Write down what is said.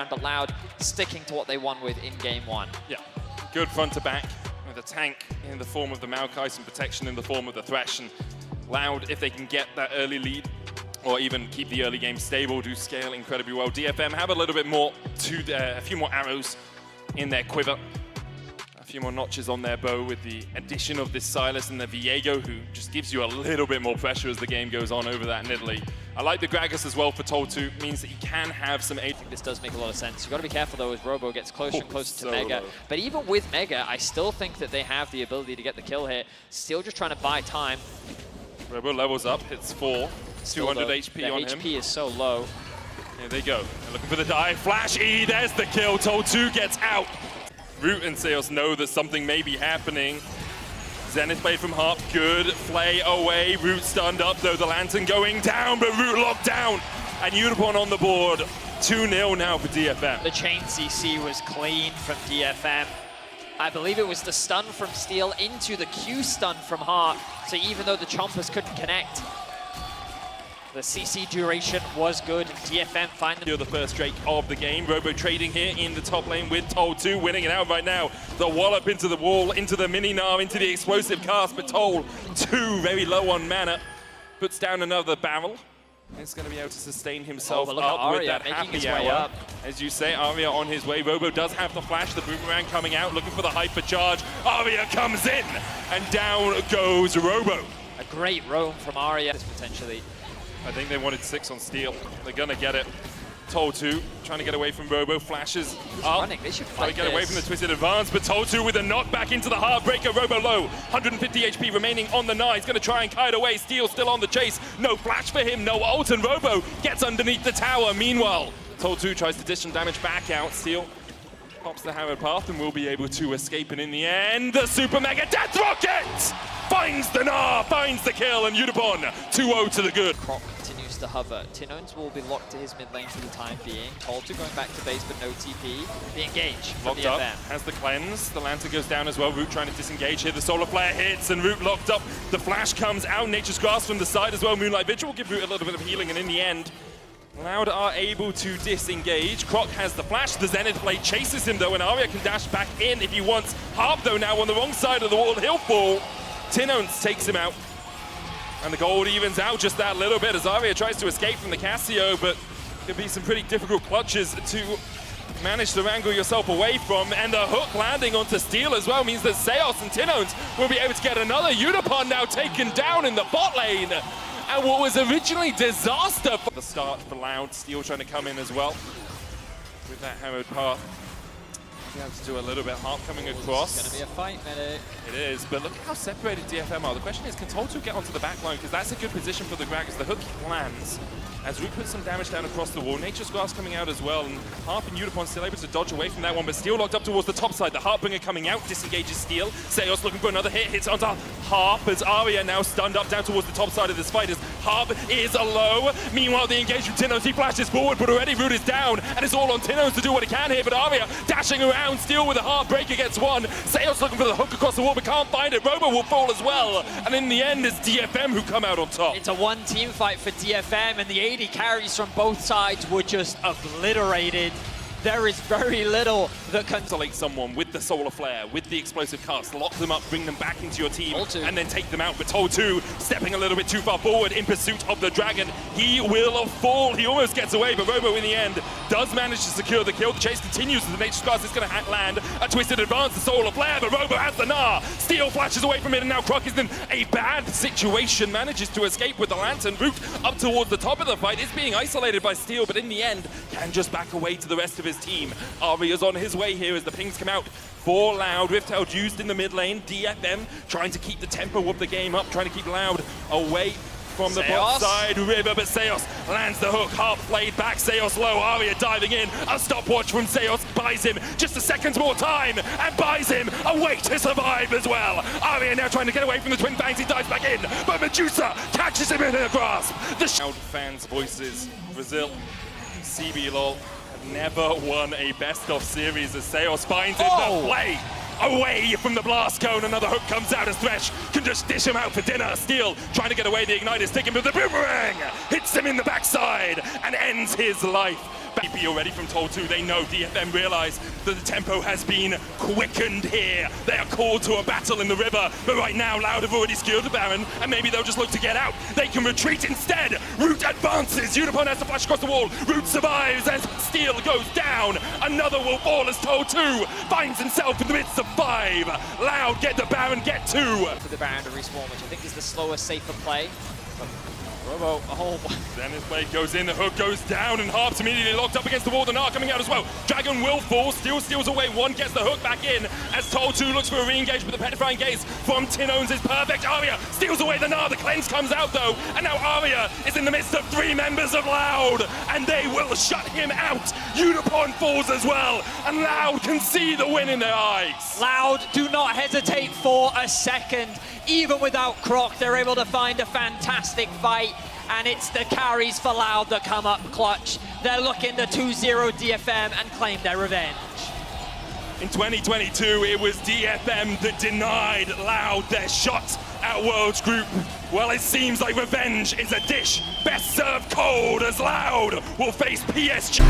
but Loud sticking to what they won with in game one. Yeah, good front to back with a tank in the form of the Maokai, some protection in the form of the Thresh, and Loud, if they can get that early lead or even keep the early game stable, do scale incredibly well. DFM have a little bit more to a few more arrows in their quiver, a few more notches on their bow with the addition of this Silas and the Viego, who just gives you a little bit more pressure as the game goes on over that Nidalee. I like the Gragas as well for Toltu, means that you can have some aid. I think this does make a lot of sense. You've got to be careful though as Robo gets closer and closer to Mega. Low. But even with Mega, I still think that they have the ability to get the kill here. Still just trying to buy time. Robo levels up, hits 4, 200 HP on him. HP is so low. Here they go. They're looking for the dive. Flash E, there's the kill. Toltu gets out. Root and Seos know that something may be happening. Zenith played from Harp, good. Flay away, Root stunned up though, the Lantern going down, but Root locked down. And Unicorn on the board, 2-0 now for DFM. The chain CC was clean from DFM. I believe it was the stun from Steel into the Q stun from Harp. So even though the Chompers couldn't connect, the CC duration was good. DFM finally The first Drake of the game. Robo trading here in the top lane with Toll2, winning it out right now. The wallop into the wall, into the mini-Gnar, into the explosive cast, but Toll2 very low on mana. Puts down another barrel. He's going to be able to sustain himself but look up at with Arya that making his happy way hour. up. As you say, Arya on his way. Robo does have the flash, the boomerang coming out, looking for the hyper charge. Arya comes in, and down goes Robo. a great roam from Arya potentially. I think they wanted 6 on Steel. They're gonna get it. Toll2 trying to get away from Robo, flashes up. Running. They should Trying fight to get away from the twisted advance, but Toll2 with a knockback into the Heartbreaker. Robo low, 150 HP remaining on the Gnar. He's gonna try and kite away. Steel still on the chase. No flash for him, no ult, and Robo gets underneath the tower. Meanwhile, Toll2 tries to dish some damage back out. Steel pops the hammered path and will be able to escape, and in the end, the Super Mega Death Rocket finds the Gnar, finds the kill, and Unicorn 2-0 to the good. Croc continues to hover. Tinones will be locked to his mid lane for the time being. Toltu going back to base, but no TP. The engage from Locked DFM. up, has the cleanse. The Lantern goes down as well. Root trying to disengage here. The Solar Flare hits, and Root locked up. The flash comes out. Nature's Grasp from the side as well. Moonlight Vigil will give Root a little bit of healing, and in the end, Loud are able to disengage. Croc has the flash. The Zenith blade chases him though, and Arya can dash back in if he wants. Harp though now on the wrong side of the wall. He'll fall. Tinones takes him out. And the gold evens out just that little bit as Arya tries to escape from the Cassio, but could be some pretty difficult clutches to manage to wrangle yourself away from. And the hook landing onto Steel as well means that Seos and Tinones will be able to get another Unicorn now taken down in the bot lane. And what was originally disaster for the start for Loud. Steel trying to come in as well with that hammered path. You have to do a little bit. Harp coming across. It's going to be a fight, Medic. It is, but look at how separated DFM are. The question is, can Toltu get onto the back line? Because that's a good position for the Gragas. The hook lands as Root puts some damage down across the wall. Nature's Grasp coming out as well, and Harp and Unicorn still able to dodge away from that one, but Steel locked up towards the top side. The Heartbringer coming out, disengages Steel. Seos looking for another hit, hits onto Harp as Arya now stunned up down towards the top side of this fight as Harp is low. Meanwhile, the engage from Tinones, he flashes forward, but already Root is down, and it's all on Tinones to do what he can here, but Arya dashing around, Steel with a Heartbreaker gets one. Seos looking for the hook across the wall, but can't find it. Robo will fall as well, and in the end, it's DFM who come out on top. It's a one team fight for DFM, and the AD carries from both sides were just obliterated. There is very little that can isolate someone with the Solar Flare, with the explosive cast, lock them up, bring them back into your team, and then take them out. But Toltu stepping a little bit too far forward in pursuit of the Dragon. He will fall. He almost gets away, but Robo in the end does manage to secure the kill. The chase continues as the Nature's Grasp is going to land a twisted advance, the Solar Flare, but Robo has the Gnar. Steel flashes away from it, and now Croc is in a bad situation, manages to escape with the Lantern. Root up towards the top of the fight is being isolated by Steel, but in the end can just back away to the rest of his team. Arya's on his way here as the pings come out for Loud. Rift used in the mid lane. DFM trying to keep the tempo of the game up, trying to keep Loud away from the bot side river, but Seos lands the hook. Harp played back, Seos low. Arya diving in. A stopwatch from Seos buys him just a second's more time and buys him a way to survive as well. Arya now trying to get away from the Twin Fangs. He dives back in, but Medusa catches him in her grasp. The Loud fans' voices. Brazil, CB lol. Never won a best-of series as Seos finds it the play away from the blast cone. Another hook comes out as Thresh can just dish him out for dinner. Steel trying to get away. The Ignite is taken, but the boomerang hits him in the backside and ends his life. Baby already from Toll 2. They know DFM realize that the tempo has been quickened here. They are called to a battle in the river, but right now Loud have already secured the Baron, and maybe they'll just look to get out. They can retreat instead. Root advances. Unipon has to flash across the wall. Root survives as Steel goes down. Another will fall as Toll 2 finds himself in the midst of 5. Loud get the Baron, get 2. For the Baron to respawn, which I think is the slower, safer play. Robo, Then his blade goes in, the hook goes down, and Harp's immediately locked up against the wall. The Gnar coming out as well. Dragon will fall, Steel steals away one, gets the hook back in, as Toll 2 looks for a re-engage, but the petrifying gaze from Tinones is perfect. Arya steals away the Gnar, the cleanse comes out though, and now Arya is in the midst of 3 members of Loud, and they will shut him out. Unipon falls as well, and Loud can see the win in their eyes. Loud do not hesitate for a second. Even without Croc, they're able to find a fantastic fight, and it's the carries for Loud that come up clutch. They're looking to 2-0 DFM and claim their revenge. In 2022, it was DFM that denied Loud their shot at Worlds Group. Well, it seems like revenge is a dish best served cold, as Loud will face PSG.